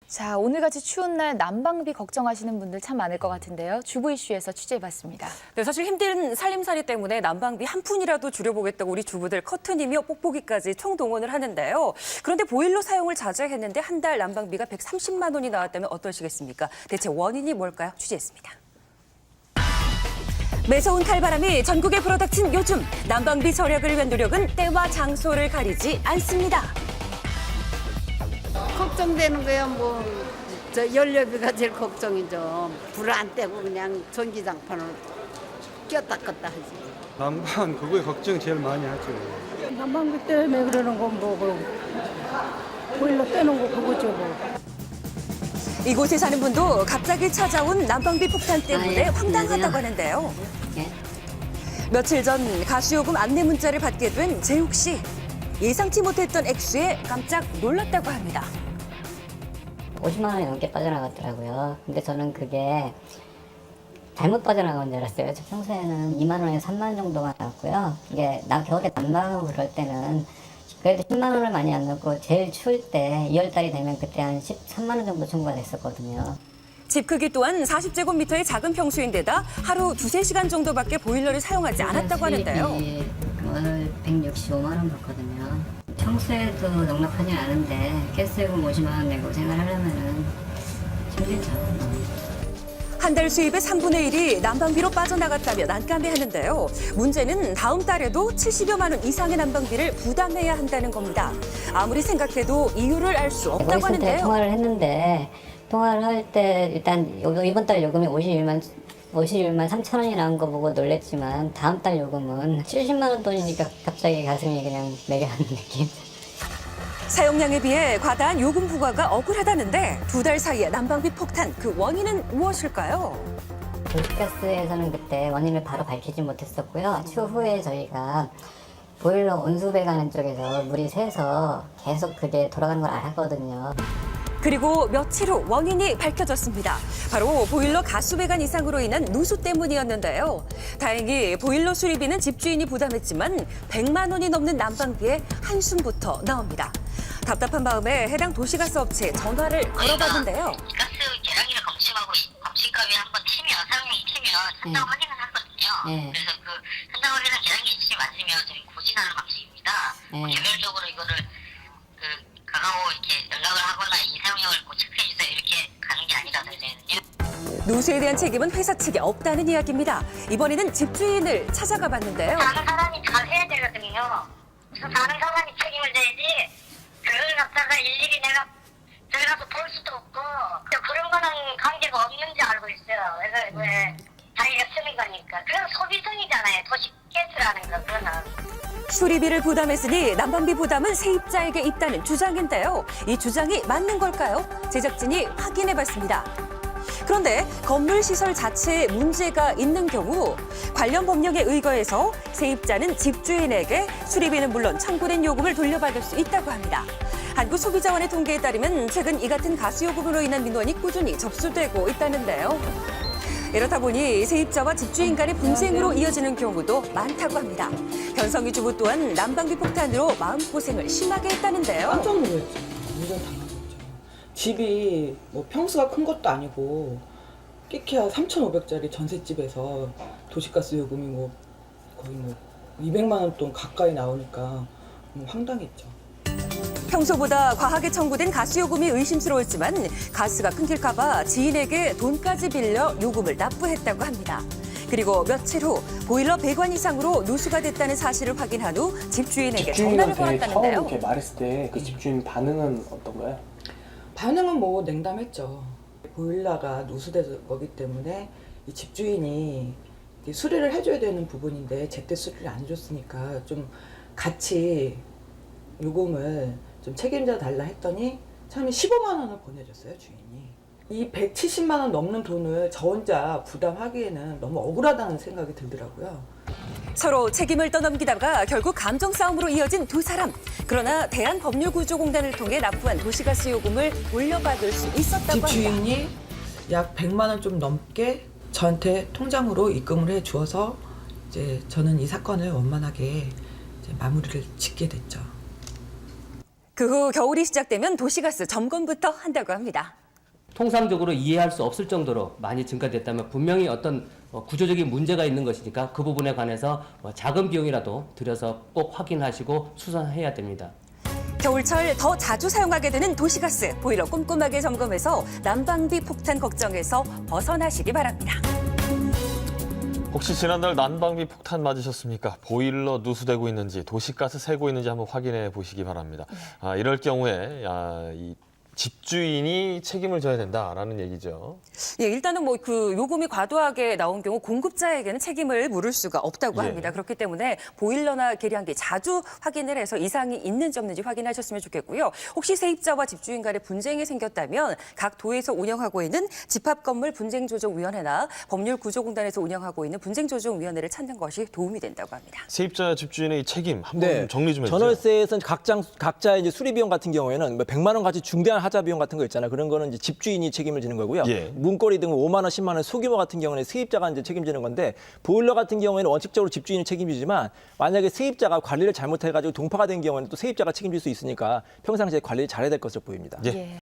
자, 오늘같이 추운 날 난방비 걱정하시는 분들 참 많을 것 같은데요. 주부 이슈에서 취재해봤습니다. 네, 사실 힘든 살림살이 때문에 난방비 한 푼이라도 줄여보겠다고 우리 주부들 커튼이며 뽁뽁이까지 총동원을 하는데요. 그런데 보일러 사용을 자제했는데 한 달 난방비가 130만 원이 나왔다면 어떠시겠습니까? 대체 원인이 뭘까요? 취재했습니다. 매서운 칼바람이 전국에 불어닥친 요즘 난방비 절약을 위한 노력은 때와 장소를 가리지 않습니다. 걱정되는 거야 뭐 저 연료비가 제일 걱정이죠. 불 안 떼고 그냥 전기장판으로 꼈다 껐다 하지. 난방 그거에 걱정 제일 많이 하죠. 난방비 때문에 그러는 건 뭐고 보일러 떼는 거 그거죠 뭐. 이곳에 사는 분도 갑자기 찾아온 난방비 폭탄 때문에 황당하다고 하는데요. 며칠 전 가스요금 안내 문자를 받게 된 재욱 씨. 예상치 못했던 액수에 깜짝 놀랐다고 합니다. 50만 원이 넘게 빠져나갔더라고요. 근데 저는 그게 잘못 빠져나간 줄 알았어요. 저 평소에는 2만 원에서 3만 원 정도만 나왔고요. 이게 겨울에 난방하고 그럴 때는 그래도 10만 원을 많이 안 넣고 제일 추울 때 2월 달이 되면 그때 한 13만 원 정도 청구가 됐었거든요. 집 크기 또한 40제곱미터의 작은 평수인데다 하루 2~3시간 정도밖에 보일러를 사용하지 않았다고 하는데요. 월 165만 원 받거든요. 평소에도 넉넉하지 않은데 가스요금 50만 원 내고 생활하려면은 힘들죠. 한 달 수입의 3분의 1이 난방비로 빠져나갔다며 난감해하는데요. 문제는 다음 달에도 70여만 원 이상의 난방비를 부담해야 한다는 겁니다. 아무리 생각해도 이유를 알 수 없다고 하는데요. 통화를 했는데 통화를 할 때 일단 이번 달 요금이 51만 3천 원이 나온 거 보고 놀랬지만 다음 달 요금은 70만 원 돈이니까 갑자기 가슴이 그냥 매겨하는 느낌. 사용량에 비해 과다한 요금 부과가 억울하다는데 2달 사이에 난방비 폭탄, 그 원인은 무엇일까요? 도시가스에서는 그때 원인을 바로 밝히지 못했었고요. 추후에 저희가 보일러 온수배관하는 쪽에서 물이 새서 계속 그게 돌아가는 걸 알았거든요. 그리고 며칠 후 원인이 밝혀졌습니다. 바로 보일러 가스배관 이상으로 인한 누수 때문이었는데요. 다행히 보일러 수리비는 집주인이 부담했지만 100만 원이 넘는 난방비에 한숨부터 나옵니다. 답답한 마음에 해당 도시가스 업체에 전화를 걸어봤는데요. 가스 계량기를 검침값이 한번 튀면 사용량이 튀면 현장 확인을 하거든요. 그래서 그 현장 확인한 계량기 지시 맞으면 저희 고진하는 방식입니다. 개별적으로 이거를 가까워 이렇게 연락을 하거나 이 사용량을 꼭 체크해 주세요 이렇게 가는 게 아니라서 저희는요. 누수에 대한 책임은 회사 측에 없다는 이야기입니다. 이번에는 집주인을 찾아가 봤는데요. 사는 사람이 잘 해야 되거든요. 그래서 사는 사람이 책임을 져야지 그걸 갖다가 일일이 내가 들어가서 볼 수도 없고 그런 거는 관계가 없는지 알고 있어요. 그래서 왜 자기가 쓰는 거니까. 그건 소비성이잖아요. 도시가스라는 거 그거는. 수리비를 부담했으니 난방비 부담은 세입자에게 있다는 주장인데요. 이 주장이 맞는 걸까요? 제작진이 확인해봤습니다. 그런데 건물 시설 자체에 문제가 있는 경우 관련 법령에 의거해서 세입자는 집주인에게 수리비는 물론 청구된 요금을 돌려받을 수 있다고 합니다. 한국소비자원의 통계에 따르면 최근 이 같은 가스요금으로 인한 민원이 꾸준히 접수되고 있다는데요. 이렇다 보니 세입자와 집주인 간의 분쟁으로 이어지는 경우도 많다고 합니다. 변성희 주부 또한 난방비 폭탄으로 마음고생을 심하게 했다는데요. 깜짝 놀랐죠. 완전 당황했죠. 집이 뭐 평수가 큰 것도 아니고 끼케야 3,500짜리 전셋집에서 도시가스 요금이 뭐 거의 뭐 200만 원 돈 가까이 나오니까 황당했죠. 평소보다 과하게 청구된 가스요금이 의심스러웠지만 가스가 끊길까 봐 지인에게 돈까지 빌려 요금을 납부했다고 합니다. 그리고 며칠 후 보일러 배관 이상으로 누수가 됐다는 사실을 확인한 후 집주인에게 전화를 걸었다는데요. 처음 이렇게 말했을 때 그 집주인 반응은 어떤가요? 반응은 뭐 냉담했죠. 보일러가 누수된 거기 때문에 이 집주인이 수리를 해줘야 되는 부분인데 제때 수리를 안 해줬으니까 좀 같이 요금을 좀 책임져 달라 했더니 처음에 15만 원을 보내줬어요, 주인이. 이 170만 원 넘는 돈을 저 혼자 부담하기에는 너무 억울하다는 생각이 들더라고요. 서로 책임을 떠넘기다가 결국 감정 싸움으로 이어진 두 사람. 그러나 대한법률구조공단을 통해 납부한 도시가스 요금을 돌려받을 수 있었다고 합니다. 집주인이 약 100만 원 좀 넘게 저한테 통장으로 입금을 해 주어서 이제 저는 이 사건을 원만하게 이제 마무리를 짓게 됐죠. 그 후 겨울이 시작되면 도시가스 점검부터 한다고 합니다. 통상적으로 이해할 수 없을 정도로 많이 증가됐다면 분명히 어떤 구조적인 문제가 있는 것이니까 그 부분에 관해서 작은 비용이라도 들여서 꼭 확인하시고 수선해야 됩니다. 겨울철 더 자주 사용하게 되는 도시가스 보일러 꼼꼼하게 점검해서 난방비 폭탄 걱정에서 벗어나시기 바랍니다. 혹시 지난달 난방비 폭탄 맞으셨습니까? 보일러 누수되고 있는지 도시가스 새고 있는지 한번 확인해 보시기 바랍니다. 이럴 경우에 이 집주인이 책임을 져야 된다라는 얘기죠. 예, 일단은 뭐 그 요금이 과도하게 나온 경우 공급자에게는 책임을 물을 수가 없다고 합니다. 그렇기 때문에 보일러나 계량기 자주 확인을 해서 이상이 있는지 없는지 확인하셨으면 좋겠고요. 혹시 세입자와 집주인 간에 분쟁이 생겼다면 각 도에서 운영하고 있는 집합건물 분쟁조정위원회나 법률구조공단에서 운영하고 있는 분쟁조정위원회를 찾는 것이 도움이 된다고 합니다. 세입자 집주인의 책임 한번 정리 좀 해주세요. 전월세에서는 각자의 이제 수리 비용 같은 경우에는 100만 원 같이 중대한 하자 비용 같은 거 있잖아요. 그런 거는 이제 집주인이 책임을 지는 거고요. 문고리 등 5만 원, 10만 원 소규모 같은 경우는 세입자가 이제 책임지는 건데 보일러 같은 경우에는 원칙적으로 집주인이 책임지지만 만약에 세입자가 관리를 잘못해가지고 동파가 된 경우는 또 세입자가 책임질 수 있으니까 평상시에 관리를 잘해야 될 것으로 보입니다.